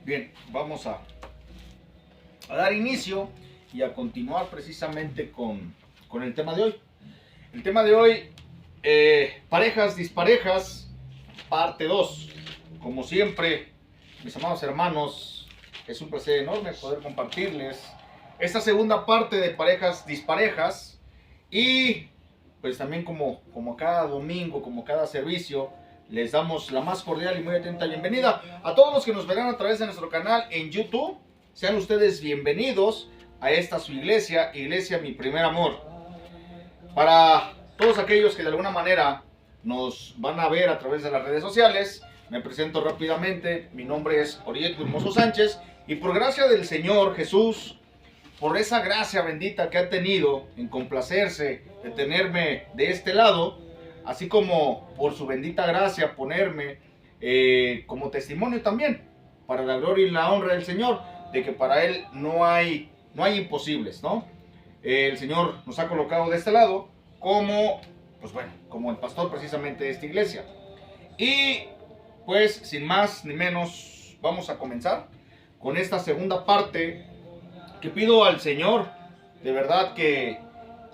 Bien, vamos a dar inicio y a continuar precisamente con el tema de hoy. El tema de hoy, parejas disparejas, parte 2. Como siempre, mis amados hermanos, es un placer enorme poder compartirles esta segunda parte de parejas disparejas. Y pues también como cada domingo, como cada servicio, les damos la más cordial y muy atenta bienvenida a todos los que nos verán a través de nuestro canal en YouTube. Sean ustedes bienvenidos a esta su iglesia, Iglesia Mi Primer Amor. Para todos aquellos que de alguna manera nos van a ver a través de las redes sociales, me presento rápidamente. Mi nombre es Oriet Hermoso Sánchez y por gracia del Señor Jesús, por esa gracia bendita que ha tenido en complacerse de tenerme de este lado, así como por su bendita gracia ponerme como testimonio también, para la gloria y la honra del Señor, de que para Él no hay imposibles, ¿no? El Señor nos ha colocado de este lado como, pues bueno, como el pastor precisamente de esta iglesia. Y pues sin más ni menos, vamos a comenzar con esta segunda parte, que pido al Señor de verdad que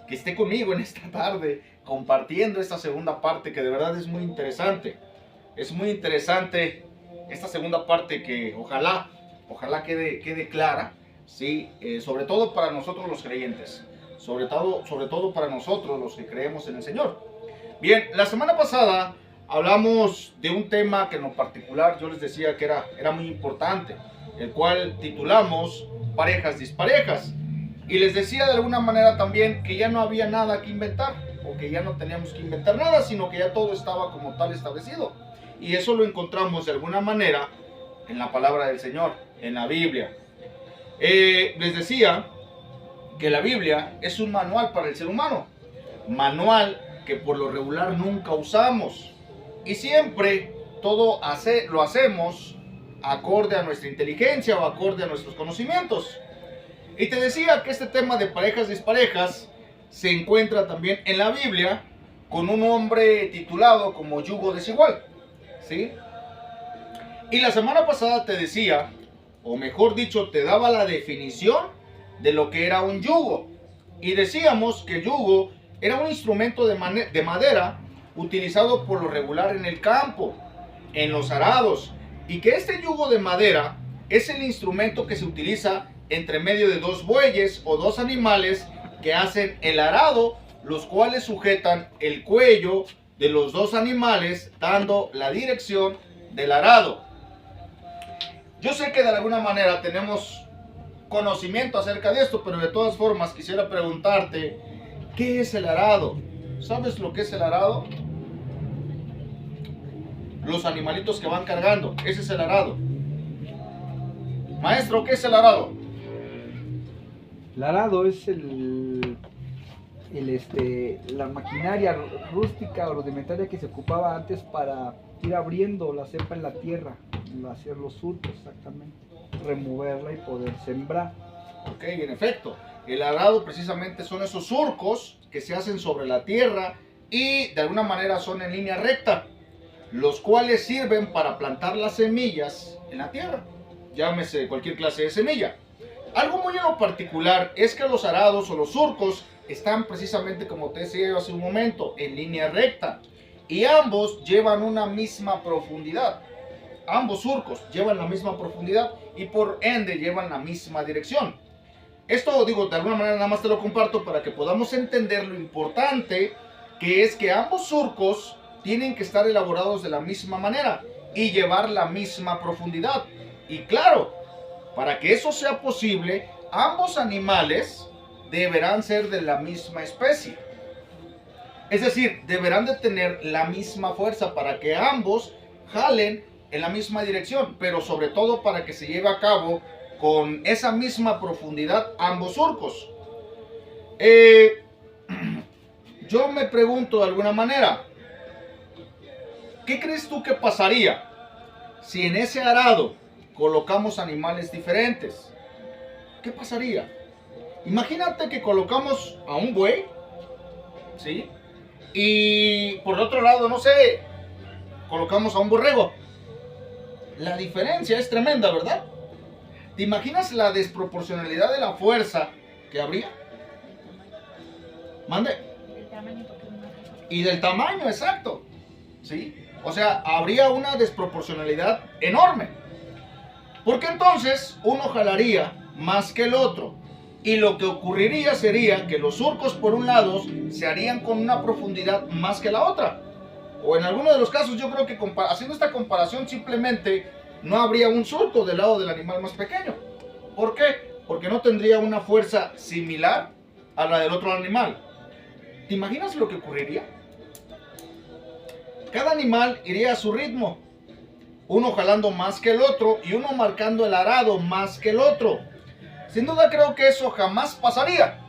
esté conmigo en esta tarde compartiendo esta segunda parte, que de verdad es muy interesante. Es muy interesante esta segunda parte, que ojalá quede clara, ¿sí? Sobre todo para nosotros los creyentes, sobre todo para nosotros los que creemos en el Señor. Bien, la semana pasada hablamos de un tema que en lo particular yo les decía que era muy importante, el cual titulamos parejas disparejas. Y les decía de alguna manera también que ya no había nada que inventar, o que ya no teníamos que inventar nada, sino que ya todo estaba como tal establecido. Y eso lo encontramos de alguna manera en la palabra del Señor, en la Biblia. Les decía que la Biblia es un manual para el ser humano, manual que por lo regular nunca usamos, y siempre lo hacemos acorde a nuestra inteligencia o acorde a nuestros conocimientos. Y te decía que este tema de parejas disparejas se encuentra también en la Biblia con un hombre titulado como yugo desigual, ¿sí? Y la semana pasada te decía, o mejor dicho, te daba la definición de lo que era un yugo. Y decíamos que el yugo era un instrumento de madera utilizado por lo regular en el campo, en los arados, y que este yugo de madera es el instrumento que se utiliza entre medio de dos bueyes o dos animales que hacen el arado, los cuales sujetan el cuello de los dos animales dando la dirección del arado. Yo sé que de alguna manera tenemos conocimiento acerca de esto, pero de todas formas quisiera preguntarte, ¿qué es el arado? ¿Sabes lo que es el arado? Los animalitos que van cargando, ese es el arado. Maestro, ¿qué es el arado? El arado es la maquinaria rústica o rudimentaria que se ocupaba antes para ir abriendo la cepa en la tierra, hacer los surcos exactamente, removerla y poder sembrar. Ok, en efecto, el arado precisamente son esos surcos que se hacen sobre la tierra y de alguna manera son en línea recta, los cuales sirven para plantar las semillas en la tierra, llámese cualquier clase de semilla. Algo muy en lo particular es que los arados o los surcos están precisamente, como te decía hace un momento, en línea recta, y ambos llevan una misma profundidad. Ambos surcos llevan la misma profundidad y por ende llevan la misma dirección. Esto, digo, de alguna manera nada más te lo comparto para que podamos entender lo importante que es que ambos surcos tienen que estar elaborados de la misma manera y llevar la misma profundidad. Y claro, para que eso sea posible, ambos animales deberán ser de la misma especie. Es decir, deberán de tener la misma fuerza para que ambos jalen en la misma dirección, pero sobre todo para que se lleve a cabo con esa misma profundidad ambos surcos. Yo me pregunto de alguna manera, ¿qué crees tú que pasaría si en ese arado colocamos animales diferentes? ¿Qué pasaría? Imagínate que colocamos a un buey, ¿sí? Y por otro lado, no sé, colocamos a un borrego. La diferencia es tremenda, ¿verdad? ¿Te imaginas la desproporcionalidad de la fuerza que habría? Mande. El tamaño, porque no es- Y del tamaño, exacto. ¿Sí? O sea, habría una desproporcionalidad enorme. Porque entonces uno jalaría más que el otro. Y lo que ocurriría sería que los surcos por un lado se harían con una profundidad más que la otra. O en algunos de los casos yo creo que haciendo esta comparación simplemente no habría un surco del lado del animal más pequeño. ¿Por qué? Porque no tendría una fuerza similar a la del otro animal. ¿Te imaginas lo que ocurriría? Cada animal iría a su ritmo, uno jalando más que el otro y uno marcando el arado más que el otro. Sin duda creo que eso jamás pasaría,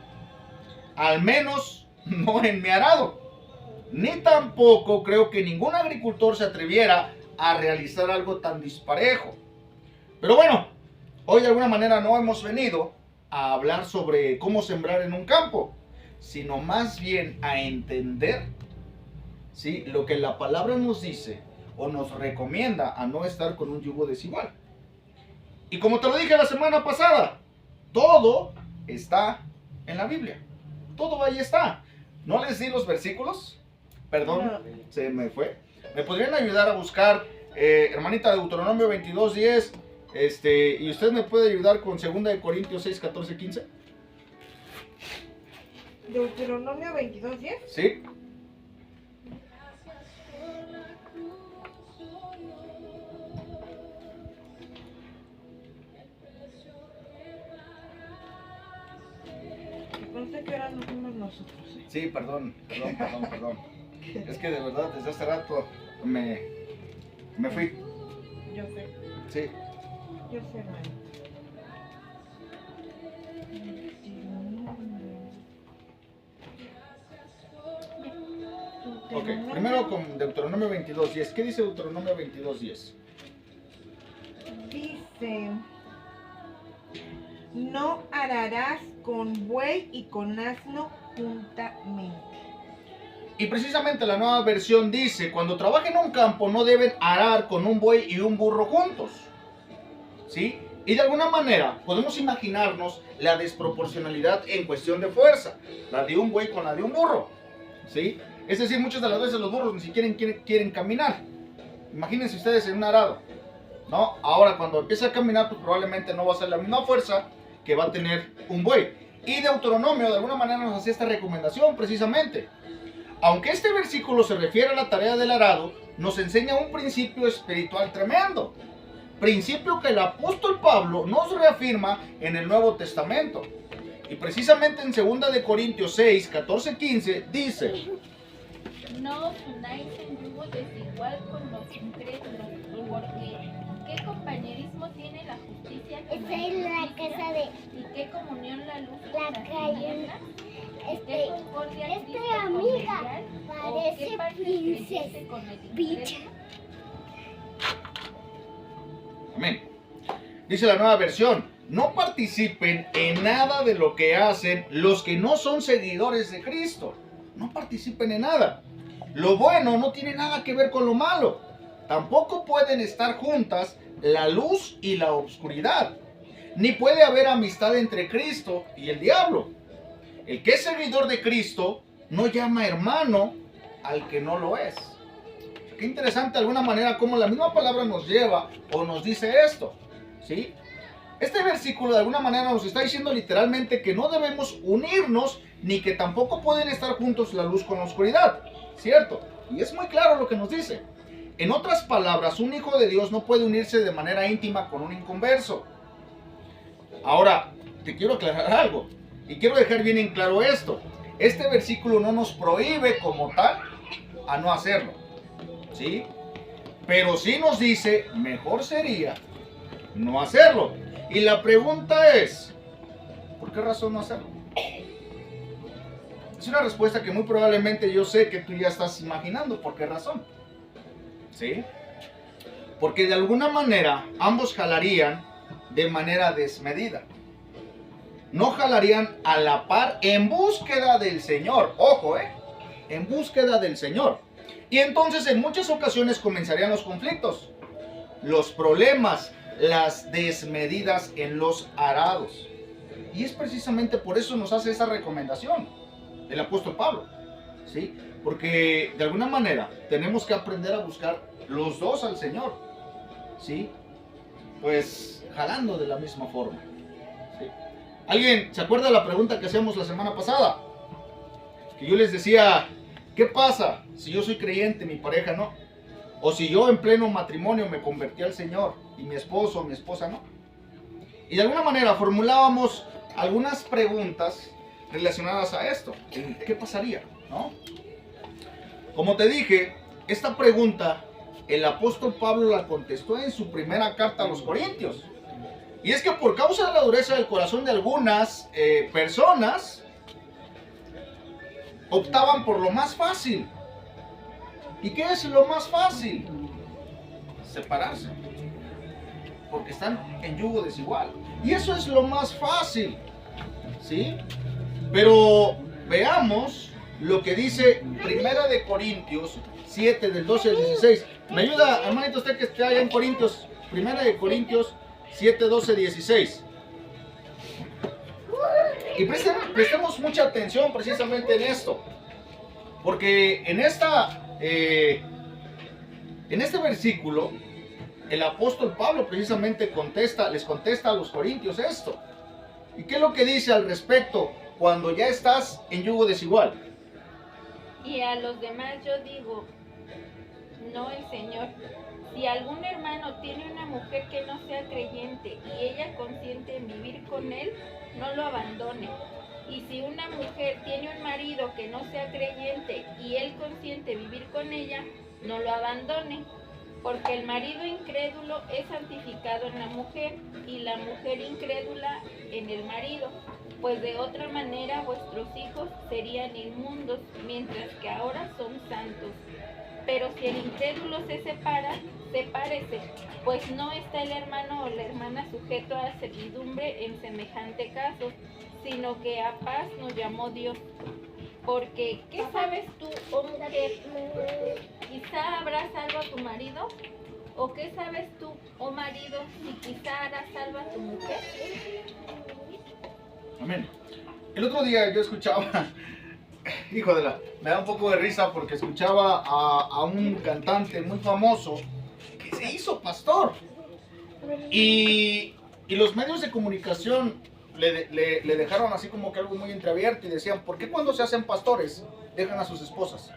al menos no en mi arado. Ni tampoco creo que ningún agricultor se atreviera a realizar algo tan disparejo. Pero bueno, hoy de alguna manera no hemos venido a hablar sobre cómo sembrar en un campo, sino más bien a entender, ¿sí?, lo que la palabra nos dice o nos recomienda a no estar con un yugo desigual. Y como te lo dije la semana pasada, todo está en la Biblia. Todo ahí está. ¿No les di los versículos? Perdón, No. se me fue. ¿Me podrían ayudar a buscar, hermanita, Deuteronomio 22:10? Y usted me puede ayudar con 2 de Corintios 6, 14, 15. Deuteronomio 22:10. ¿Sí? Pensé que ahora nos fuimos nosotros. Sí, perdón. Es que de verdad desde hace rato me fui. Yo sé, Sí. hermano. Ok, primero con Deuteronomio 22:10. ¿Qué dice Deuteronomio 22:10? Dice: no ararás con buey y con asno juntamente. Y precisamente la nueva versión dice, cuando trabajen en un campo no deben arar con un buey y un burro juntos. ¿Sí? Y de alguna manera podemos imaginarnos la desproporcionalidad en cuestión de fuerza, la de un buey con la de un burro. ¿Sí? Es decir, muchas de las veces los burros ni siquiera quieren caminar. Imagínense ustedes en un arado, ¿no? Ahora cuando empieza a caminar, pues probablemente no va a ser la misma fuerza que va a tener un buey. Y Deuteronomio de alguna manera nos hace esta recomendación precisamente. Aunque este versículo se refiere a la tarea del arado, nos enseña un principio espiritual tremendo. Principio que el apóstol Pablo nos reafirma en el Nuevo Testamento. Y precisamente en 2 de Corintios 6, 14, 15 dice: No os unáis en yugo desigual con los incrédulos, porque ¿qué compañerismo tiene la justicia con Esta es la injusticia? casa de ¿Y qué comunión la luz la con las calle. tinieblas? ¿Qué concordia Cristo con amiga Belial? ¿O parece qué parte princesa creyente con el Peach. incrédulo? Amén. Dice la nueva versión: no participen en nada de lo que hacen los que no son seguidores de Cristo. No participen en nada. Lo bueno no tiene nada que ver con lo malo. Tampoco pueden estar juntas la luz y la oscuridad. Ni puede haber amistad entre Cristo y el diablo. El que es seguidor de Cristo no llama hermano al que no lo es. Qué interesante de alguna manera cómo la misma palabra nos lleva o nos dice esto, ¿sí? Este versículo de alguna manera nos está diciendo literalmente que no debemos unirnos ni que tampoco pueden estar juntos la luz con la oscuridad, ¿cierto? Y es muy claro lo que nos dice. En otras palabras, un hijo de Dios no puede unirse de manera íntima con un inconverso. Ahora, te quiero aclarar algo y quiero dejar bien en claro esto. Este versículo no nos prohíbe como tal a no hacerlo, ¿sí? Pero sí nos dice, mejor sería no hacerlo. Y la pregunta es, ¿por qué razón no hacerlo? Es una respuesta que muy probablemente yo sé que tú ya estás imaginando. ¿Por qué razón? ¿Sí? Porque de alguna manera ambos jalarían de manera desmedida. No jalarían a la par en búsqueda del Señor. Ojo, en búsqueda del Señor. Y entonces en muchas ocasiones comenzarían los conflictos, los problemas las desmedidas en los arados. Y es precisamente por eso nos hace esa recomendación el apóstol Pablo, ¿sí? Porque de alguna manera tenemos que aprender a buscar los dos al Señor, ¿sí? Pues jalando de la misma forma, ¿sí? ¿Alguien se acuerda de la pregunta que hacíamos la semana pasada? Que yo les decía, ¿qué pasa si yo soy creyente y mi pareja no? O si yo en pleno matrimonio me convertí al Señor y mi esposo o mi esposa no. Y de alguna manera formulábamos algunas preguntas relacionadas a esto. ¿Qué pasaría? ¿No? Como te dije, esta pregunta el apóstol Pablo la contestó en su primera carta a los Corintios. Y es que por causa de la dureza del corazón de algunas personas, optaban por lo más fácil. ¿Y qué es lo más fácil? Separarse. Porque están en yugo desigual. Y eso es lo más fácil, ¿sí? Pero veamos lo que dice Primera de Corintios 7, del 12 al 16. ¿Me ayuda, hermanito, usted que está allá en Corintios? Primera de Corintios 7, 12, 16. Y prestemos mucha atención precisamente en esto. Porque en este versículo, el apóstol Pablo precisamente les contesta a los corintios esto. ¿Y qué es lo que dice al respecto cuando ya estás en yugo desigual? Y a los demás yo digo, no el Señor. Si algún hermano tiene una mujer que no sea creyente y ella consiente en vivir con él, no lo abandone. Y si una mujer tiene un marido que no sea creyente y él consiente vivir con ella, no lo abandone. Porque el marido incrédulo es santificado en la mujer y la mujer incrédula en el marido. Pues de otra manera vuestros hijos serían inmundos, mientras que ahora son santos. Pero si el incrédulo se separa, sepárese, pues no está el hermano o la hermana sujeto a servidumbre en semejante caso, sino que a paz nos llamó Dios. Porque, ¿qué sabes tú, oh mujer? ¿Quizá habrás salvo a tu marido? ¿O qué sabes tú, oh marido, si quizá harás salvo a tu mujer? Amén. El otro día yo escuchaba, me da un poco de risa porque escuchaba a un cantante muy famoso que se hizo pastor. Y los medios de comunicación le dejaron así como que algo muy entreabierto y decían, ¿por qué cuando se hacen pastores dejan a sus esposas?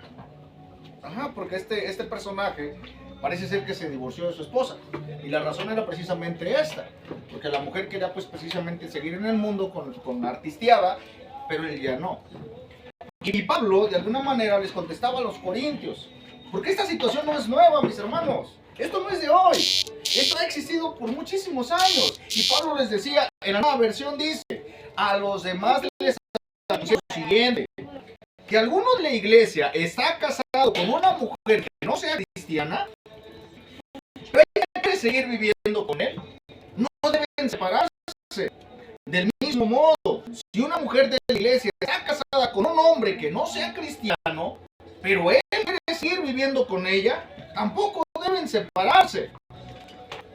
Ajá, porque este personaje parece ser que se divorció de su esposa. Y la razón era precisamente esta. Porque la mujer quería pues precisamente seguir en el mundo con artisteada, pero él ya no. Y Pablo de alguna manera les contestaba a los corintios. Porque esta situación no es nueva, mis hermanos. Esto no es de hoy. Esto ha existido por muchísimos años. Y Pablo les decía, en la nueva versión dice, a los demás les anuncio lo siguiente. Que alguno de la iglesia está casado con una mujer que no sea cristiana, pero ella quiere seguir viviendo con él, no deben separarse. Del mismo modo, si una mujer de la iglesia está casada con un hombre que no sea cristiano, pero él quiere seguir viviendo con ella, tampoco deben separarse.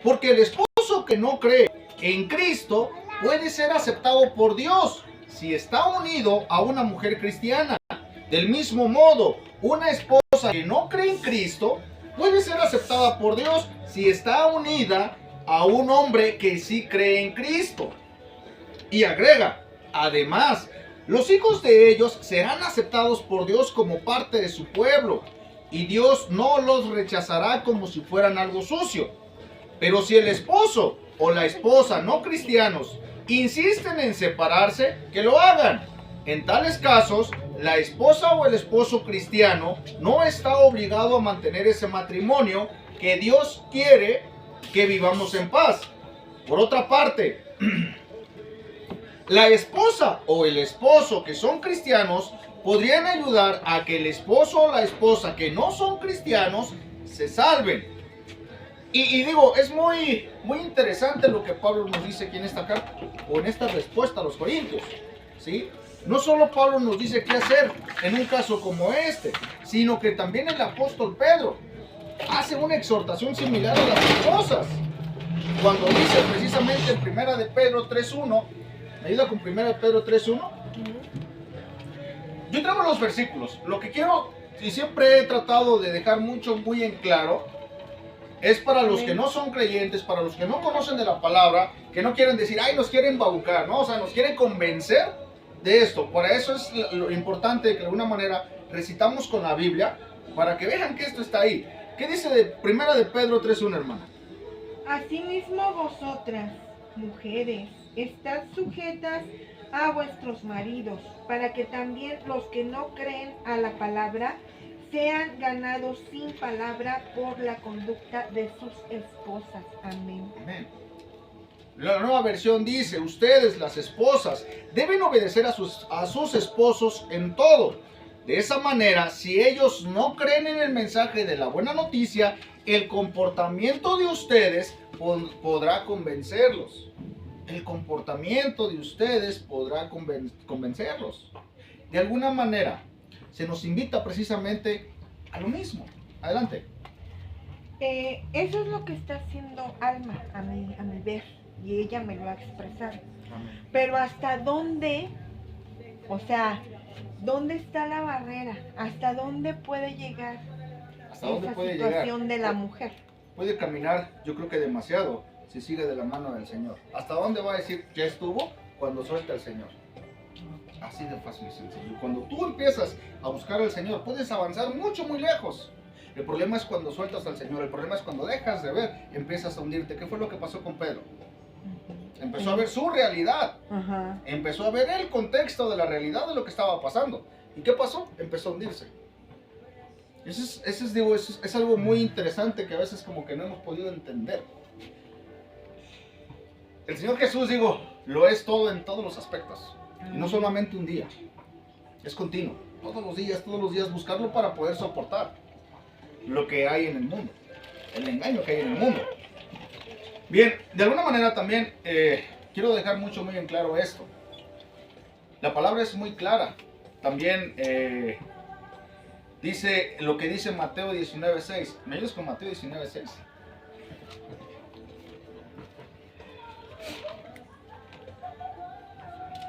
Porque el esposo que no cree en Cristo puede ser aceptado por Dios si está unido a una mujer cristiana. Del mismo modo, una esposa que no cree en Cristo puede ser aceptada por Dios si está unida a un hombre que sí cree en Cristo. Y agrega, además, los hijos de ellos serán aceptados por Dios como parte de su pueblo, y Dios no los rechazará como si fueran algo sucio. Pero si el esposo o la esposa no cristianos insisten en separarse, que lo hagan. En tales casos, la esposa o el esposo cristiano no está obligado a mantener ese matrimonio que Dios quiere que vivamos en paz. Por otra parte, la esposa o el esposo que son cristianos podrían ayudar a que el esposo o la esposa que no son cristianos se salven. Y digo, es muy interesante lo que Pablo nos dice aquí en esta carta o en esta respuesta a los corintios, ¿sí? No solo Pablo nos dice qué hacer en un caso como este, sino que también el apóstol Pedro hace una exhortación similar a las esposas. cuando dice precisamente en primera de Pedro 3.1, ¿me ayuda con primera de Pedro 3.1? Yo traigo los versículos. Lo que quiero, y siempre he tratado de dejar muy en claro, es para los que no son creyentes, para los que no conocen de la palabra, que no quieren decir, ay, nos quieren embaucar, ¿no? O sea, nos quieren convencer de esto. Para eso es lo importante, que de alguna manera recitamos con la Biblia, para que vean que esto está ahí. ¿Qué dice de primera de Pedro 3.1, hermana? Asimismo vosotras, mujeres, estad sujetas a vuestros maridos, para que también los que no creen a la palabra sean ganados sin palabra por la conducta de sus esposas. Amén. Amén. La nueva versión dice, ustedes, las esposas, deben obedecer a sus esposos en todo. De esa manera, si ellos no creen en el mensaje de la buena noticia, el comportamiento de ustedes podrá convencerlos. El comportamiento de ustedes podrá convencerlos. De alguna manera, se nos invita precisamente a lo mismo. Adelante. Eso es lo que está haciendo Alma a mi ver, y ella me lo ha expresado. Amén. Pero ¿hasta dónde? O sea, ¿dónde está la barrera? ¿Hasta dónde puede llegar ¿Hasta dónde esa puede situación llegar? de la mujer? Puede caminar, yo creo que demasiado, si sigue de la mano del Señor. ¿Hasta dónde va a decir ya estuvo? Cuando suelta al Señor. Así de fácil y sencillo. Cuando tú empiezas a buscar al Señor, puedes avanzar muy lejos. El problema es cuando sueltas al Señor. El problema es cuando dejas de ver, empiezas a hundirte. ¿Qué fue lo que pasó con Pedro? Empezó a ver su realidad. Ajá. Empezó a ver el contexto de la realidad de lo que estaba pasando. ¿Y qué pasó? Empezó a hundirse. Eso es algo muy interesante que a veces como que no hemos podido entender. El Señor Jesús, lo es todo en todos los aspectos. Y no solamente un día. Es continuo. Todos los días buscarlo para poder soportar lo que hay en el mundo. El engaño que hay en el mundo. Bien, de alguna manera también quiero dejar muy en claro esto. La palabra es muy clara. También dice lo que dice Mateo 19.6. ¿Me ayudas con Mateo 19.6?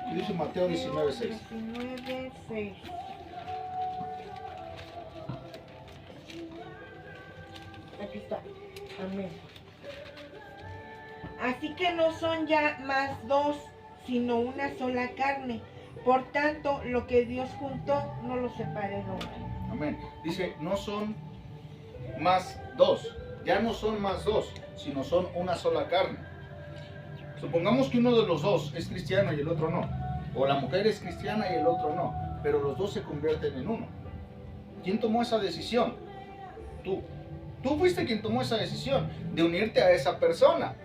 ¿Qué dice Mateo 19.6? 19:6. Aquí está. Amén. Así que no son ya más dos, sino una sola carne. Por tanto, lo que Dios juntó, no lo separe el hombre. Amén. Dice, no son más dos. Ya no son más dos, sino son una sola carne. Supongamos que uno de los dos es cristiano y el otro no. O la mujer es cristiana y el otro no. Pero los dos se convierten en uno. ¿Quién tomó esa decisión? Tú. Tú fuiste quien tomó esa decisión de unirte a esa persona.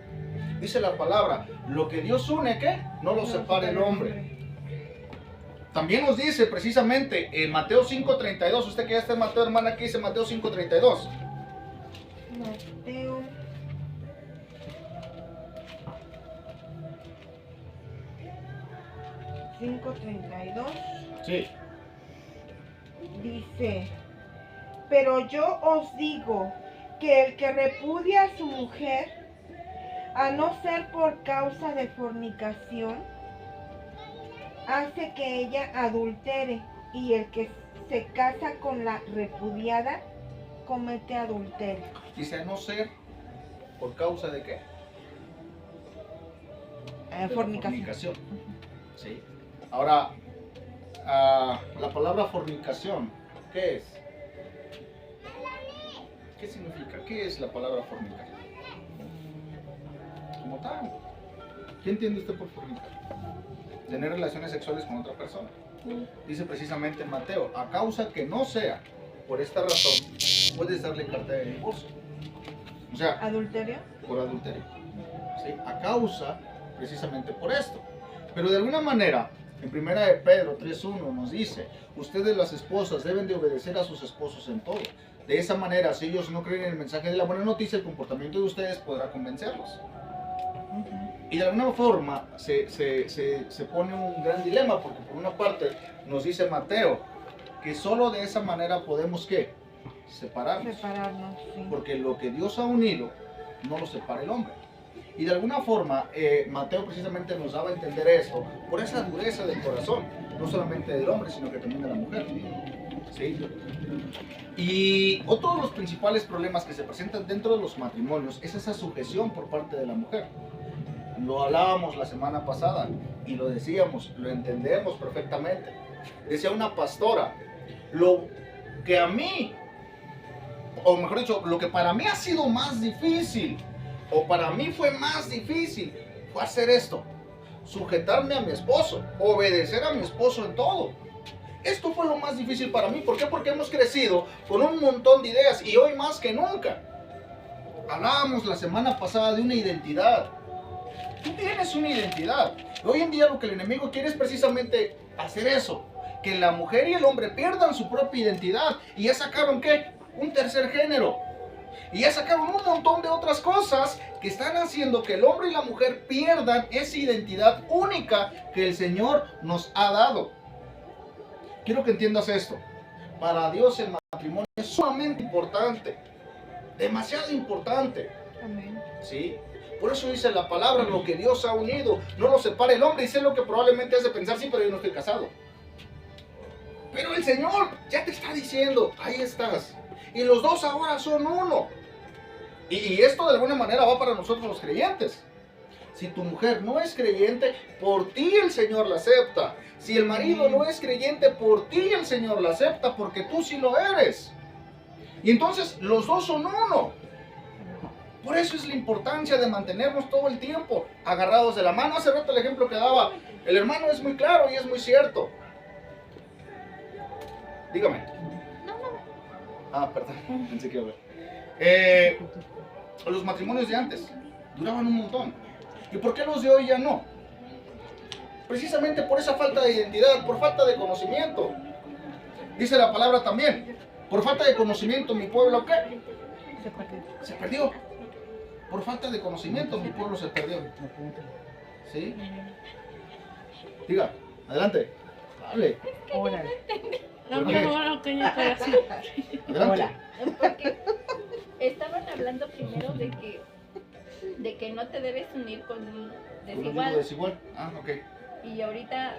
Dice la palabra, lo que Dios une, ¿qué? No lo separe el hombre. También nos dice precisamente en Mateo 5.32, usted que ya está en Mateo, hermana, ¿qué dice Mateo 5.32? Mateo 5:32 Sí. dice: pero yo os digo que el que repudia a su mujer, a no ser por causa de fornicación, hace que ella adultere, y el que se casa con la repudiada comete adulterio. Dice a no ser por causa de qué? De la Fornicación. Sí. Ahora, la palabra fornicación, ¿qué es? ¿Qué significa? ¿Qué es la palabra fornicar? Como tal. ¿Qué entiende usted por fornicar? Tener relaciones sexuales con otra persona. Dice precisamente en Mateo, a causa que no sea por esta razón, puedes darle carta de divorcio. O sea, ¿Adulterio? por adulterio. ¿Sí? A causa precisamente por esto. Pero de alguna manera, en primera de Pedro 3.1 nos dice, ustedes las esposas deben de obedecer a sus esposos en todo. De esa manera, si ellos no creen en el mensaje de la buena noticia, el comportamiento de ustedes podrá convencerlos. Y de alguna forma se pone un gran dilema, porque por una parte nos dice Mateo que solo de esa manera podemos ¿qué? Separarnos. Separarnos, sí. Porque lo que Dios ha unido no lo separa el hombre. Y de alguna forma, Mateo precisamente nos daba a entender esto por esa dureza del corazón, no solamente del hombre, sino que también de la mujer. ¿Sí? Y otro de los principales problemas que se presentan dentro de los matrimonios es esa sujeción por parte de la mujer. Lo hablábamos la semana pasada y lo decíamos, lo entendemos perfectamente. Decía una pastora, lo que a mí, o mejor dicho, lo que para mí ha sido más difícil, o para mí fue más difícil, fue hacer esto, sujetarme a mi esposo, obedecer a mi esposo en todo. Esto fue lo más difícil para mí. ¿Por qué? Porque hemos crecido con un montón de ideas y hoy más que nunca. Hablábamos la semana pasada de una identidad. Tú tienes una identidad. Hoy en día lo que el enemigo quiere es precisamente hacer eso. Que la mujer y el hombre pierdan su propia identidad. Y ya sacaron ¿qué? Un tercer género. Y ya sacaron un montón de otras cosas que están haciendo que el hombre y la mujer pierdan esa identidad única que el Señor nos ha dado. Quiero que entiendas esto. Para Dios el matrimonio es sumamente importante. Demasiado importante. Amén. ¿Sí? Por eso dice la palabra, lo que Dios ha unido, no lo separa el hombre. Y sé lo que probablemente hace pensar, sí, pero yo no estoy casado. Pero el Señor ya te está diciendo, ahí estás. Y los dos ahora son uno. Y esto de alguna manera va para nosotros los creyentes. Si tu mujer no es creyente, por ti el Señor la acepta. Si el marido no es creyente, por ti el Señor la acepta, porque tú sí lo eres. Y entonces los dos son uno. Por eso es la importancia de mantenernos todo el tiempo agarrados de la mano. Hace rato el ejemplo que daba el hermano es muy claro y es muy cierto. Dígame. Perdón, pensé que iba a ver. Los matrimonios de antes duraban un montón. ¿Y por qué los de hoy ya no? Precisamente por esa falta de identidad, por falta de conocimiento. Dice la palabra también, por falta de conocimiento mi pueblo ¿qué? Se perdió. Por falta de conocimiento mi pueblo se perdió. ¿Sí? Diga, adelante. Hable. Órale. No, ¿Por qué? no, que yo estoy así. Adelante. Porque estaban hablando primero de que no te debes unir con un desigual. Desigual. Ok. Y ahorita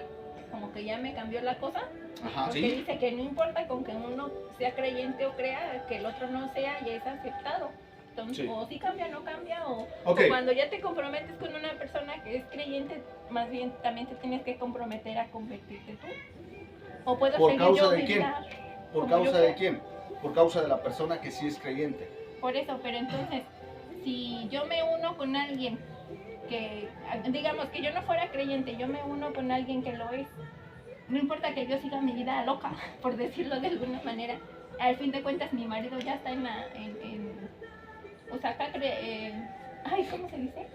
como que ya me cambió la cosa. Ajá, Porque sí. dice que no importa con que uno sea creyente o crea, que el otro no sea, ya es aceptado. Entonces, Sí. o si cambia, no cambia, o Ok. cuando ya te comprometes con una persona que es creyente, más bien también te tienes que comprometer a convertirte tú. O puedo ¿Por seguir causa yo de mi quién? vida. ¿Por como causa yo de quiera. quién? Por causa de la persona que sí es creyente. Por eso, pero entonces, si yo me uno con alguien que, digamos que yo no fuera creyente, yo me uno con alguien que lo es, no importa que yo siga mi vida loca, por decirlo de alguna manera, al fin de cuentas mi marido ya está o sea, acá ay, ¿cómo se dice?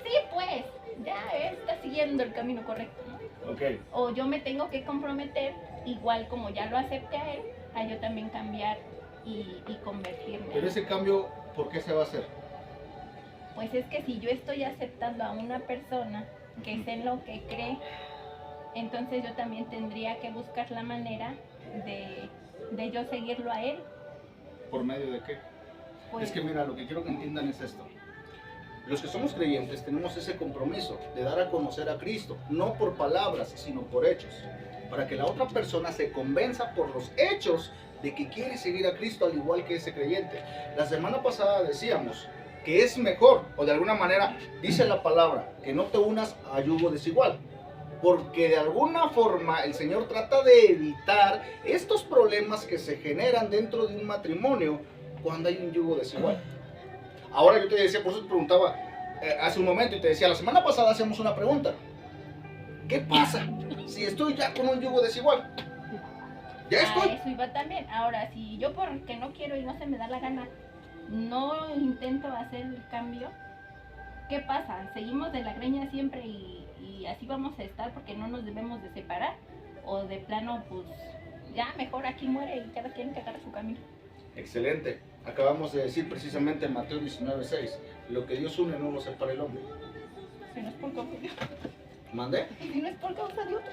Sí, pues, ya está siguiendo el camino correcto, ¿no? Ok. O yo me tengo que comprometer, igual como ya lo acepté a él, a yo también cambiar y convertirme. Pero ese cambio, ¿por qué se va a hacer? Pues es que si yo estoy aceptando a una persona que es en lo que cree, entonces yo también tendría que buscar la manera de yo seguirlo a él. ¿Por medio de qué? Pues, Es que mira, lo que quiero que entiendan es esto. Los que somos creyentes tenemos ese compromiso de dar a conocer a Cristo, no por palabras, sino por hechos, para que la otra persona se convenza por los hechos de que quiere seguir a Cristo al igual que ese creyente. La semana pasada decíamos que es mejor, o de alguna manera dice la palabra, que no te unas a yugo desigual, porque de alguna forma el Señor trata de evitar estos problemas que se generan dentro de un matrimonio cuando hay un yugo desigual. Ahora yo te decía, por eso te preguntaba hace un momento y te decía, la semana pasada hacíamos una pregunta. ¿Qué pasa si estoy ya con un yugo desigual? Ya a estoy. eso iba también. Ahora, si yo porque no quiero y no se me da la gana, no intento hacer el cambio, ¿qué pasa? ¿Seguimos de la greña siempre y así vamos a estar porque no nos debemos de separar? ¿O de plano, pues, ya mejor aquí muere y cada quien que agarre su camino? Excelente. Acabamos de decir precisamente en Mateo 19:6, lo que Dios une no lo separa el hombre. Si no es por causa de otro. ¿Mande? Si no es por causa de otro.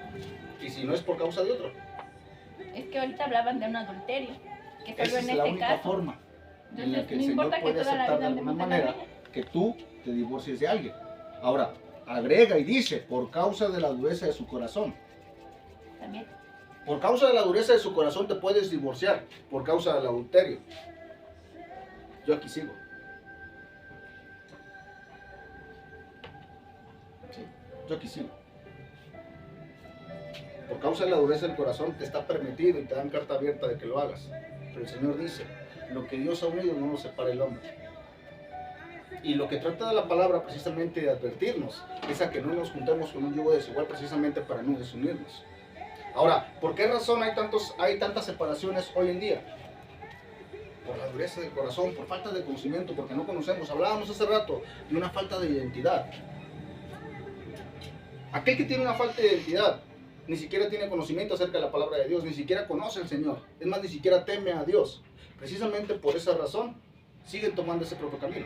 Y si no es por causa de otro. Es que ahorita hablaban de un adulterio, que solo Esa en es la este única caso. forma en la Entonces, que el no Señor importa que puede toda la aceptar de vida alguna andemos de la manera greña. que tú te divorcies de alguien. Ahora, agrega y dice, por causa de la dureza de su corazón. También. Por causa de la dureza de su corazón te puedes divorciar, por causa del adulterio. Yo aquí sigo. Sí, yo aquí sigo. Por causa de la dureza del corazón te está permitido y te dan carta abierta de que lo hagas. Pero el Señor dice, lo que Dios ha unido no lo separa el hombre. Y lo que trata de la palabra precisamente de advertirnos es a que no nos juntemos con un yugo desigual precisamente para no desunirnos. Ahora, ¿por qué razón hay tantas separaciones hoy en día? Por la dureza del corazón, por falta de conocimiento, porque no conocemos. Hablábamos hace rato de una falta de identidad. Aquel que tiene una falta de identidad ni siquiera tiene conocimiento acerca de la palabra de Dios, ni siquiera conoce al Señor, es más, ni siquiera teme a Dios. Precisamente por esa razón siguen tomando ese propio camino.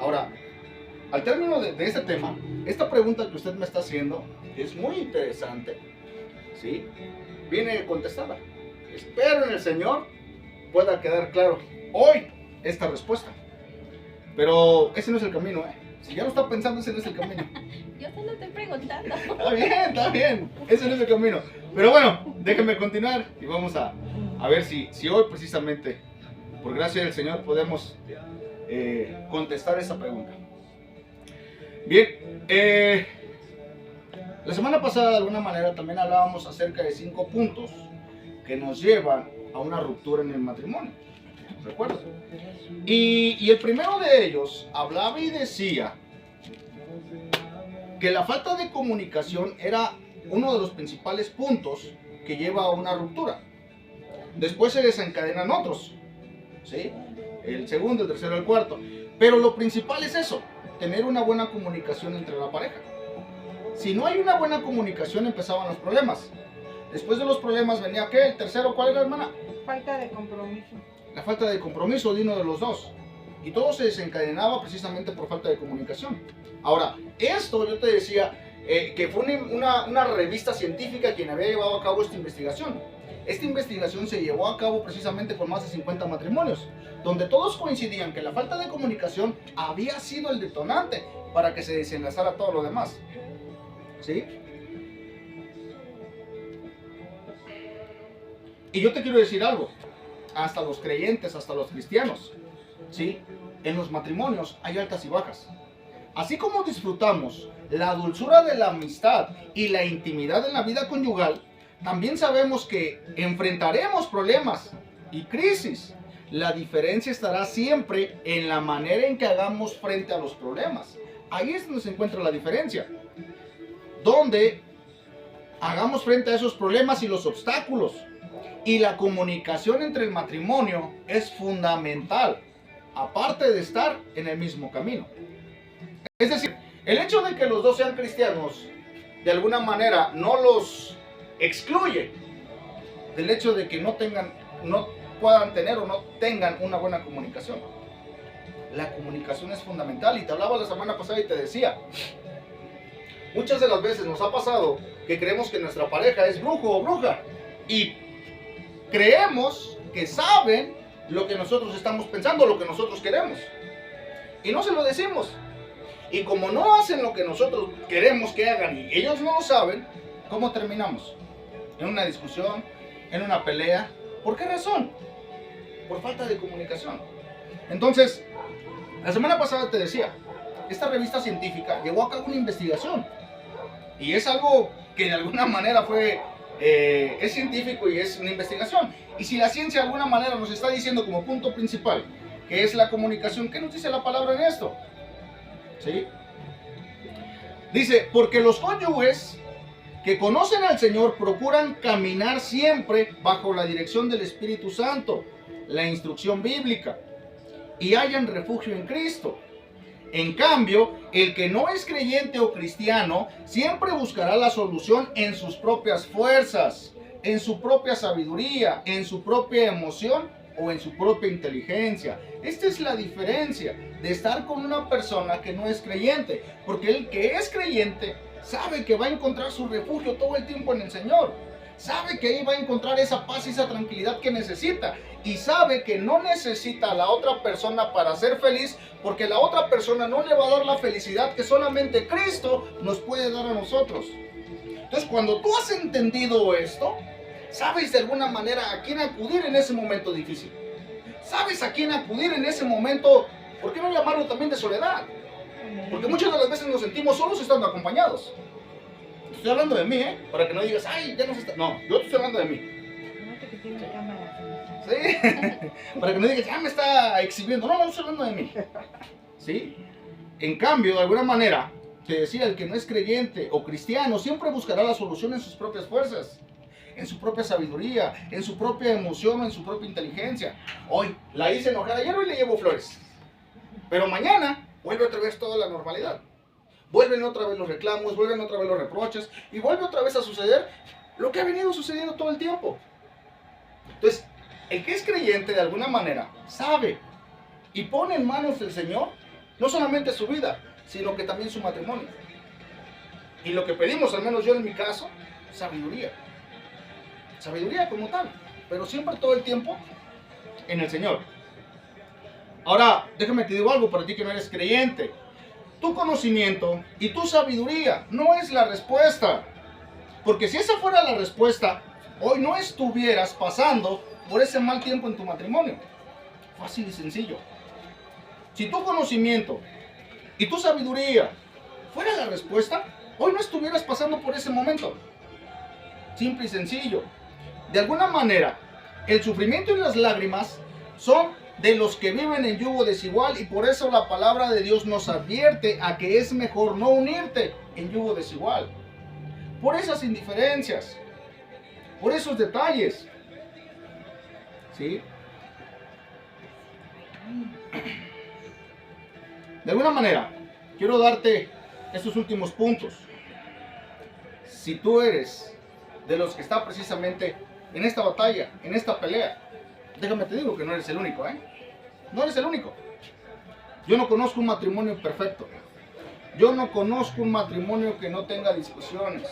Ahora, al término de este tema, esta pregunta que usted me está haciendo es muy interesante, ¿sí? Viene contestada. Espero en el Señor pueda quedar claro hoy esta respuesta. Pero ese no es el camino, ¿eh? Si ya lo está pensando, ese no es el camino. Yo te lo estoy preguntando. Está bien, ese no es el camino. Pero bueno, déjenme continuar y vamos a ver si hoy precisamente, por gracia del Señor, podemos contestar esa pregunta. Bien, la semana pasada de alguna manera también hablábamos acerca de 5 puntos que nos llevan a una ruptura en el matrimonio. ¿Recuerdas? Y el primero de ellos hablaba y decía que la falta de comunicación era uno de los principales puntos que lleva a una ruptura. Después se desencadenan otros, ¿sí? El segundo, el tercero, el cuarto. Pero lo principal es eso, tener una buena comunicación entre la pareja. Si no hay una buena comunicación, empezaban los problemas. Después de los problemas venía ¿qué? El tercero, ¿cuál era, hermana? Falta de compromiso. La falta de compromiso de uno de los dos. Y todo se desencadenaba precisamente por falta de comunicación. Ahora, esto yo te decía que fue una revista científica quien había llevado a cabo esta investigación. Esta investigación se llevó a cabo precisamente con más de 50 matrimonios, donde todos coincidían que la falta de comunicación había sido el detonante para que se desenlazara todo lo demás. ¿Sí? Y yo te quiero decir algo, hasta los creyentes, hasta los cristianos, ¿sí? En los matrimonios hay altas y bajas. Así como disfrutamos la dulzura de la amistad y la intimidad en la vida conyugal, también sabemos que enfrentaremos problemas y crisis. La diferencia estará siempre en la manera en que hagamos frente a los problemas. Ahí es donde se encuentra la diferencia. Donde hagamos frente a esos problemas y los obstáculos. Y la comunicación entre el matrimonio es fundamental, aparte de estar en el mismo camino. Es decir, el hecho de que los dos sean cristianos, de alguna manera, no los excluye del hecho de que no puedan tener o no tengan una buena comunicación. La comunicación es fundamental, y te hablaba la semana pasada y te decía, muchas de las veces nos ha pasado que creemos que nuestra pareja es brujo o bruja, y creemos que saben lo que nosotros estamos pensando, lo que nosotros queremos, y no se lo decimos. Y como no hacen lo que nosotros queremos que hagan y ellos no lo saben, ¿cómo terminamos? En una discusión, en una pelea. ¿Por qué razón? Por falta de comunicación. Entonces, la semana pasada te decía, esta revista científica llevó a cabo una investigación. Y es algo que de alguna manera es científico y es una investigación. Y si la ciencia de alguna manera nos está diciendo como punto principal que es la comunicación, ¿qué nos dice la palabra en esto? ¿Sí? Dice, porque los cónyuges que conocen al Señor procuran caminar siempre bajo la dirección del Espíritu Santo, la instrucción bíblica, y hallan refugio en Cristo. En cambio, el que no es creyente o cristiano siempre buscará la solución en sus propias fuerzas, en su propia sabiduría, en su propia emoción o en su propia inteligencia. Esta es la diferencia de estar con una persona que no es creyente, porque el que es creyente sabe que va a encontrar su refugio todo el tiempo en el Señor. sabe que ahí va a encontrar esa paz y esa tranquilidad que necesita. Y sabe que no necesita a la otra persona para ser feliz, porque la otra persona no le va a dar la felicidad que solamente Cristo nos puede dar a nosotros. Entonces, cuando tú has entendido esto, sabes de alguna manera a quién acudir en ese momento difícil. Sabes a quién acudir en ese momento, ¿por qué no llamarlo también de soledad? Porque muchas de las veces nos sentimos solos estando acompañados. Estoy hablando de mí, para que no digas, ay, ya no se está. No, yo te estoy hablando de mí. Fíjate que tiene cámara. ¿Sí? Para que no digas, ya me está exhibiendo. No, no estoy hablando de mí. ¿Sí? En cambio, de alguna manera, te decía, el que no es creyente o cristiano siempre buscará la solución en sus propias fuerzas, en su propia sabiduría, en su propia emoción o en su propia inteligencia. Hoy la hice enojar ayer, hoy le llevo flores. Pero mañana vuelve otra vez toda la normalidad. Vuelven otra vez los reclamos, vuelven otra vez los reproches y vuelve otra vez a suceder lo que ha venido sucediendo todo el tiempo. Entonces, el que es creyente de alguna manera sabe y pone en manos del Señor no solamente su vida, sino que también su matrimonio. Y lo que pedimos, al menos yo en mi caso, sabiduría. Sabiduría como tal, pero siempre todo el tiempo en el Señor. Ahora, déjame te digo algo para ti que no eres creyente. Tu conocimiento y tu sabiduría no es la respuesta. Porque si esa fuera la respuesta, hoy no estuvieras pasando por ese mal tiempo en tu matrimonio. Fácil y sencillo. Si tu conocimiento y tu sabiduría fuera la respuesta, hoy no estuvieras pasando por ese momento. Simple y sencillo. De alguna manera, el sufrimiento y las lágrimas son de los que viven en yugo desigual, y por eso la palabra de Dios nos advierte a que es mejor no unirte en yugo desigual. Por esas indiferencias, por esos detalles. ¿Sí? De alguna manera, quiero darte estos últimos puntos. Si tú eres de los que está precisamente en esta batalla, en esta pelea, déjame te digo que no eres el único, No eres el único. Yo no conozco un matrimonio perfecto. Yo no conozco un matrimonio que no tenga discusiones.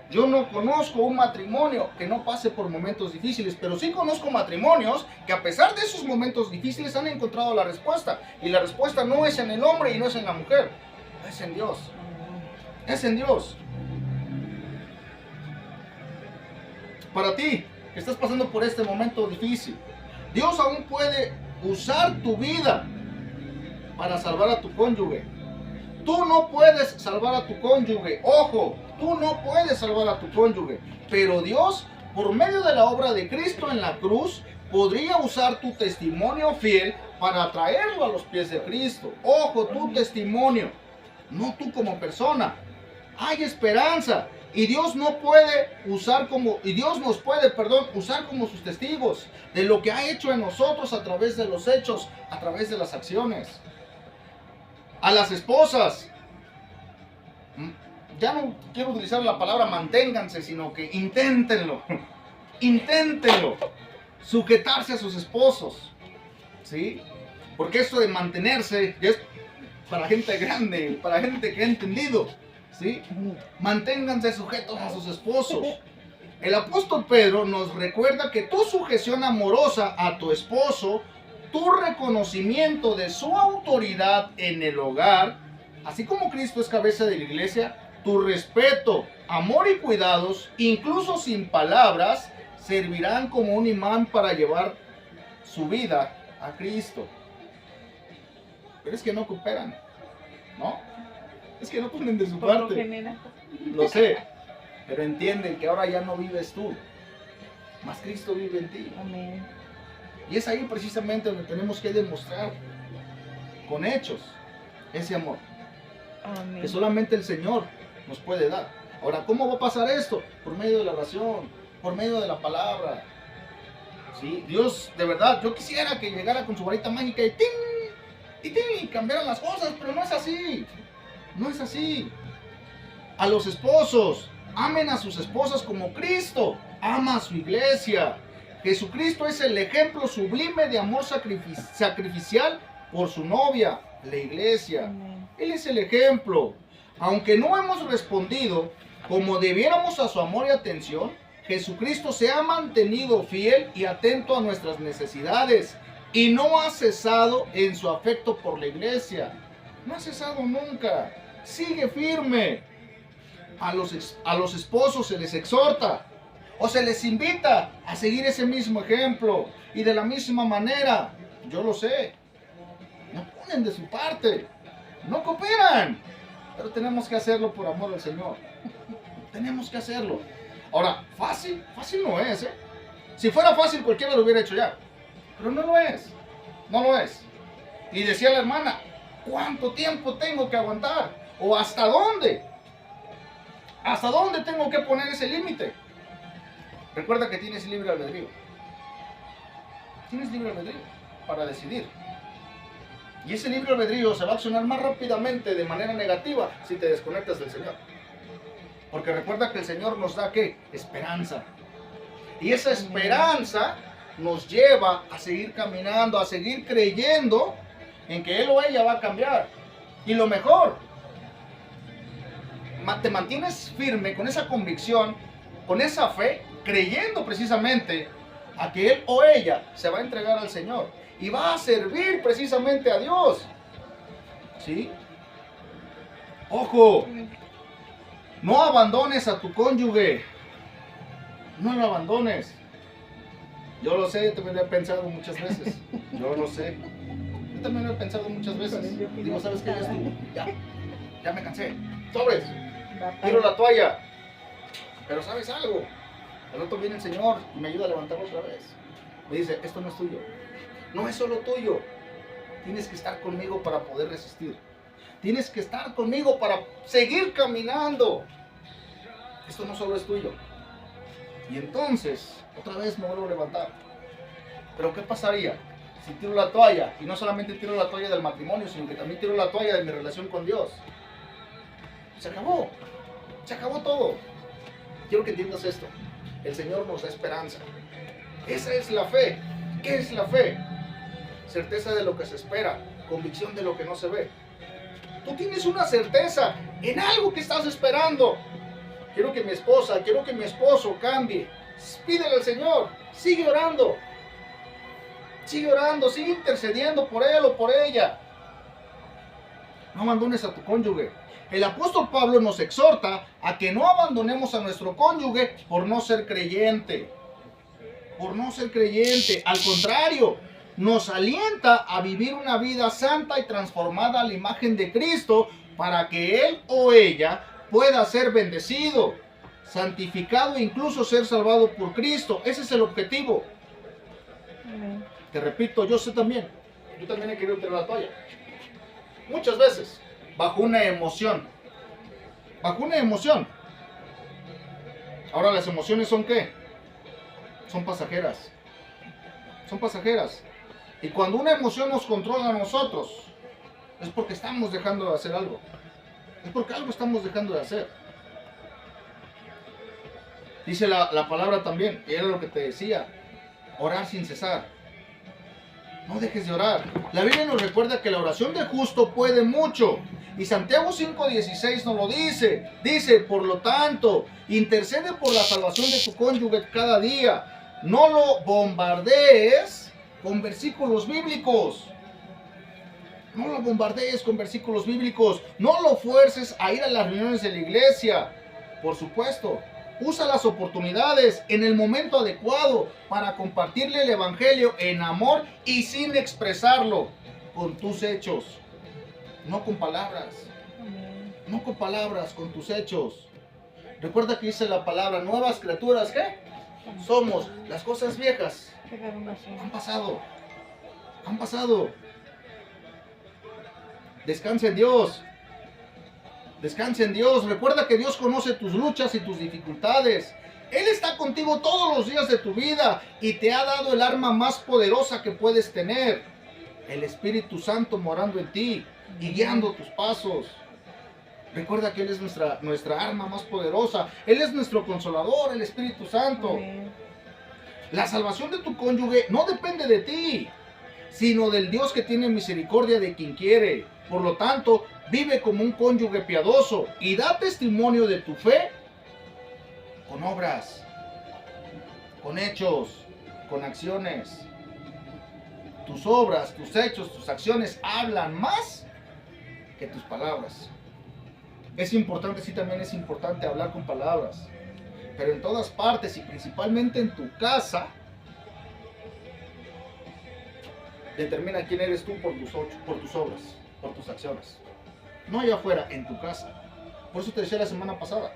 Yo no conozco un matrimonio que no pase por momentos difíciles, pero sí conozco matrimonios que a pesar de esos momentos difíciles han encontrado la respuesta. Y la respuesta no es en el hombre y no es en la mujer, es en Dios. Es en Dios. Para ti, que estás pasando por este momento difícil, Dios aún puede usar tu vida para salvar a tu cónyuge. Tú no puedes salvar a tu cónyuge, ojo, tú no puedes salvar a tu cónyuge, pero Dios, por medio de la obra de Cristo en la cruz, podría usar tu testimonio fiel para traerlo a los pies de Cristo. Ojo, tu testimonio, no tú como persona. Hay esperanza. Y Dios nos puede usar como sus testigos de lo que ha hecho en nosotros a través de los hechos, a través de las acciones. A las esposas, ya no quiero utilizar la palabra manténganse, sino que inténtenlo, sujetarse a sus esposos, ¿sí? Porque esto de mantenerse ya es para gente grande, para gente que ha entendido. ¿Sí? Manténganse sujetos a sus esposos. El apóstol Pedro nos recuerda que tu sujeción amorosa a tu esposo, tu reconocimiento de su autoridad en el hogar, así como Cristo es cabeza de la iglesia, tu respeto, amor y cuidados, incluso sin palabras, servirán como un imán para llevar su vida a Cristo. Pero es que no cooperan, ¿no? Es que no ponen de su parte. Lo sé, pero entienden que ahora ya no vives tú, más Cristo vive en ti. Amén. Y es ahí precisamente donde tenemos que demostrar con hechos ese amor. Amén. Que solamente el Señor nos puede dar. Ahora, ¿cómo va a pasar esto? Por medio de la oración, por medio de la palabra. ¿Sí? Dios, de verdad, yo quisiera que llegara con su varita mágica y ¡ting! Y cambiaran las cosas, pero no es así. No es así. A los esposos, amen a sus esposas como Cristo ama a su iglesia. Jesucristo es el ejemplo sublime de amor sacrificial por su novia, la iglesia. Amén. Él es el ejemplo. Aunque no hemos respondido como debiéramos a su amor y atención, Jesucristo se ha mantenido fiel y atento a nuestras necesidades y no ha cesado en su afecto por la iglesia. No ha cesado nunca. Sigue firme. A los esposos se les exhorta o se les invita a seguir ese mismo ejemplo. Y de la misma manera, yo lo sé, no ponen de su parte, no cooperan. Pero tenemos que hacerlo por amor al Señor. Tenemos que hacerlo. Ahora, fácil no es, ¿eh? Si fuera fácil cualquiera lo hubiera hecho ya. Pero no lo es. No lo es. Y decía la hermana, ¿cuánto tiempo tengo que aguantar? ¿O hasta dónde? ¿Hasta dónde tengo que poner ese límite? Recuerda que tienes libre albedrío. Tienes libre albedrío para decidir. Y ese libre albedrío se va a accionar más rápidamente de manera negativa si te desconectas del Señor. Porque recuerda que el Señor nos da ¿qué? Esperanza. Y esa esperanza nos lleva a seguir caminando, a seguir creyendo en que él o ella va a cambiar. Y lo mejor, te mantienes firme con esa convicción, con esa fe, creyendo precisamente a que él o ella se va a entregar al Señor y va a servir precisamente a Dios. ¿Sí? Ojo, no abandones a tu cónyuge. No lo abandones. Yo lo sé, yo también lo he pensado muchas veces. Yo lo sé. Yo también lo he pensado muchas veces. Digo, ¿sabes qué? Ya estuvo. Ya me cansé. Sobres. Tiro la toalla. Pero ¿sabes algo? Al otro viene el Señor y me ayuda a levantarlo otra vez. Me dice, esto no es tuyo. No es solo tuyo. Tienes que estar conmigo para poder resistir. Tienes que estar conmigo para seguir caminando. Esto no solo es tuyo. Y entonces, otra vez me vuelvo a levantar. Pero ¿qué pasaría si tiro la toalla? Y no solamente tiro la toalla del matrimonio, sino que también tiro la toalla de mi relación con Dios. Se acabó. Se acabó todo. Quiero que entiendas esto. El Señor nos da esperanza. Esa es la fe. ¿Qué es la fe? Certeza de lo que se espera. Convicción de lo que no se ve. Tú tienes una certeza en algo que estás esperando. Quiero que mi esposa, quiero que mi esposo cambie. Pídele al Señor. Sigue orando. Sigue orando, sigue intercediendo por él o por ella. No abandones a tu cónyuge. El apóstol Pablo nos exhorta a que no abandonemos a nuestro cónyuge por no ser creyente. Por no ser creyente. Al contrario, nos alienta a vivir una vida santa y transformada a la imagen de Cristo para que él o ella pueda ser bendecido, santificado e incluso ser salvado por Cristo. Ese es el objetivo. Te repito, yo sé también. Yo también he querido tirar la toalla. Muchas veces. Bajo una emoción. Bajo una emoción. Ahora, ¿las emociones son qué? Son pasajeras. Son pasajeras. Y cuando una emoción nos controla a nosotros, es porque estamos dejando de hacer algo. Es porque algo estamos dejando de hacer. Dice la palabra también, y era lo que te decía, orar sin cesar. No dejes de orar. La Biblia nos recuerda que la oración del justo puede mucho. Y Santiago 5:16 nos lo dice. Dice, por lo tanto, intercede por la salvación de tu cónyuge cada día. No lo bombardees con versículos bíblicos. No lo bombardees con versículos bíblicos. No lo fuerces a ir a las reuniones de la iglesia. Por supuesto, usa las oportunidades en el momento adecuado para compartirle el evangelio en amor y sin expresarlo con tus hechos. No con palabras. No con palabras, con tus hechos. Recuerda que dice la palabra, nuevas criaturas, ¿qué? Somos. Las cosas viejas han pasado. Han pasado. Descansa en Dios. Descansa en Dios. Recuerda que Dios conoce tus luchas y tus dificultades. Él está contigo todos los días de tu vida y te ha dado el arma más poderosa que puedes tener. El Espíritu Santo morando en ti y guiando tus pasos. Recuerda que Él es nuestra arma más poderosa. Él es nuestro consolador, el Espíritu Santo. La salvación de tu cónyuge no depende de ti, sino del Dios que tiene misericordia de quien quiere. Por lo tanto, vive como un cónyuge piadoso y da testimonio de tu fe con obras. con hechos, con acciones. Tus obras, tus hechos, tus acciones hablan más que tus palabras. Es importante, sí, también es importante hablar con palabras, pero en todas partes y principalmente en tu casa, determina quién eres tú por tus obras, por tus acciones. No allá afuera, en tu casa. Por eso te decía la semana pasada,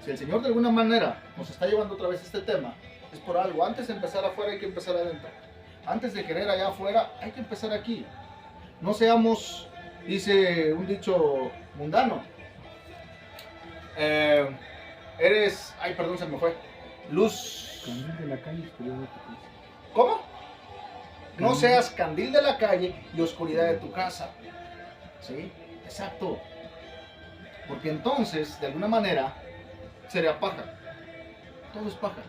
si el Señor de alguna manera nos está llevando otra vez este tema, es por algo. Antes de empezar afuera hay que empezar adentro. Antes de querer allá afuera hay que empezar aquí. No seamos, dice un dicho mundano, ay, perdón, se me fue. Luz. Candil de la calle, oscuridad de tu casa. ¿Cómo? No seas candil de la calle y oscuridad de tu casa. ¿Sí? Exacto. Porque entonces, de alguna manera, sería paja. Todo es paja.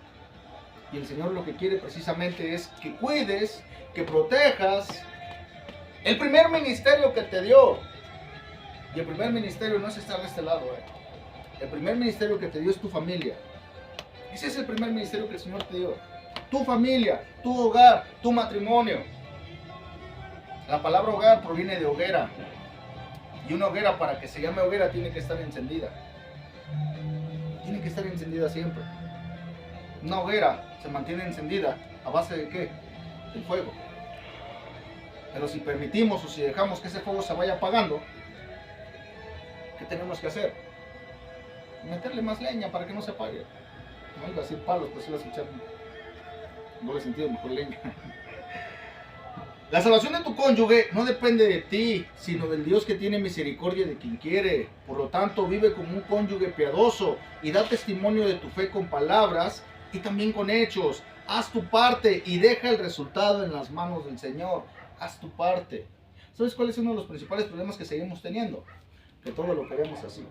Y el Señor lo que quiere precisamente es que cuides, que protejas el primer ministerio que te dio. Y el primer ministerio no es estar de este lado. El primer ministerio que te dio es tu familia. Ese es el primer ministerio que el Señor te dio. Tu familia, tu hogar, tu matrimonio. La palabra hogar proviene de hoguera. Y una hoguera, para que se llame hoguera, tiene que estar encendida. Tiene que estar encendida siempre. Una hoguera se mantiene encendida a base de ¿qué? Del fuego. Pero si permitimos o si dejamos que ese fuego se vaya apagando, ¿qué tenemos que hacer? Meterle más leña para que no se apague. No iba a decir palos, pues iba a escuchar doble sentido, mejor leña. La salvación de tu cónyuge no depende de ti, sino del Dios que tiene misericordia de quien quiere. Por lo tanto, vive como un cónyuge piadoso y da testimonio de tu fe con palabras y también con hechos. Haz tu parte y deja el resultado en las manos del Señor. Haz tu parte. ¿Sabes cuál es uno de los principales problemas que seguimos teniendo? Que todo lo queremos así.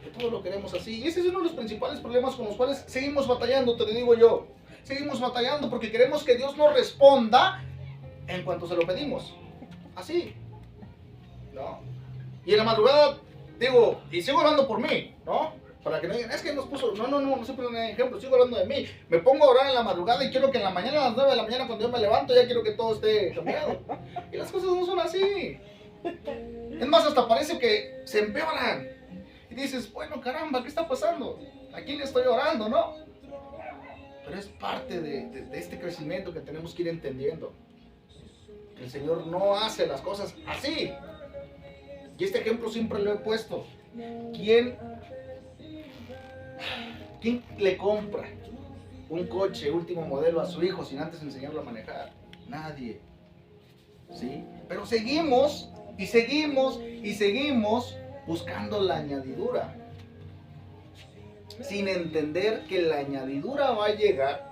Que todo lo queremos así. Y ese es uno de los principales problemas con los cuales seguimos batallando, te lo digo yo. Seguimos batallando porque queremos que Dios nos responda en cuanto se lo pedimos. Así. ¿No? Y en la madrugada, digo, y sigo hablando por mí, ¿no? Para que no digan, es que nos puso, no se ponen ejemplo, sigo hablando de mí. Me pongo a orar en la madrugada y quiero que en la mañana, a las 9 de la mañana, cuando yo me levanto, ya quiero que todo esté cambiado. Y las cosas no son así. Es más, hasta parece que se empeoran. Y dices, bueno, caramba, ¿qué está pasando? ¿A quién le estoy orando, no? Pero es parte de este crecimiento que tenemos que ir entendiendo. Que el Señor no hace las cosas así. Y este ejemplo siempre lo he puesto. ¿Quién le compra un coche último modelo a su hijo sin antes enseñarlo a manejar? Nadie. ¿Sí? Pero seguimos y seguimos y seguimos buscando la añadidura, sin entender que la añadidura va a llegar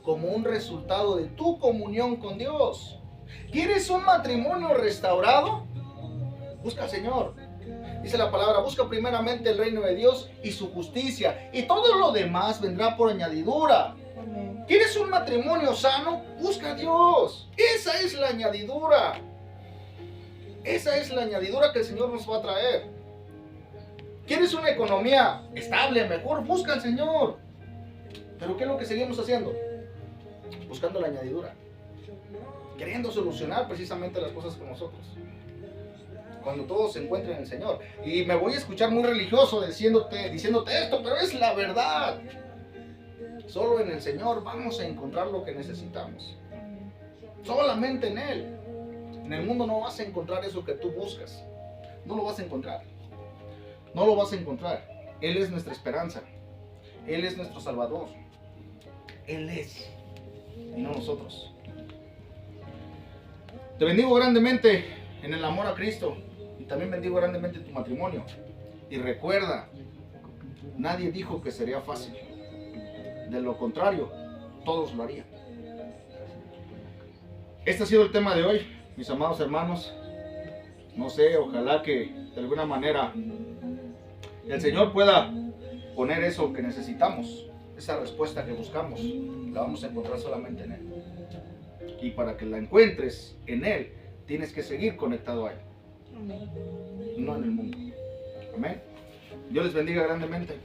como un resultado de tu comunión con Dios. ¿Quieres un matrimonio restaurado? Busca al Señor. Dice la palabra, busca primeramente el reino de Dios y su justicia, y todo lo demás vendrá por añadidura. Amén. ¿Quieres un matrimonio sano? Busca a Dios. Esa es la añadidura. Esa es la añadidura que el Señor nos va a traer. ¿Quieres una economía estable, mejor? Busca al Señor. ¿Pero qué es lo que seguimos haciendo? Buscando la añadidura. Queriendo solucionar precisamente las cosas con nosotros. Cuando todo se encuentra en el Señor. Y me voy a escuchar muy religioso diciéndote esto, pero es la verdad. Solo en el Señor vamos a encontrar lo que necesitamos. Solamente en Él. En el mundo no vas a encontrar eso que tú buscas. No lo vas a encontrar. No lo vas a encontrar. Él es nuestra esperanza. Él es nuestro Salvador. Él es. Y no nosotros. Te bendigo grandemente en el amor a Cristo. Y también bendigo grandemente tu matrimonio. Y recuerda, nadie dijo que sería fácil. De lo contrario, todos lo harían. Este ha sido el tema de hoy, mis amados hermanos. No sé, ojalá que de alguna manera el Señor pueda poner eso que necesitamos, esa respuesta que buscamos, la vamos a encontrar solamente en Él. Y para que la encuentres en Él, tienes que seguir conectado a Él, Amén. no en el mundo. Amén. Dios les bendiga grandemente.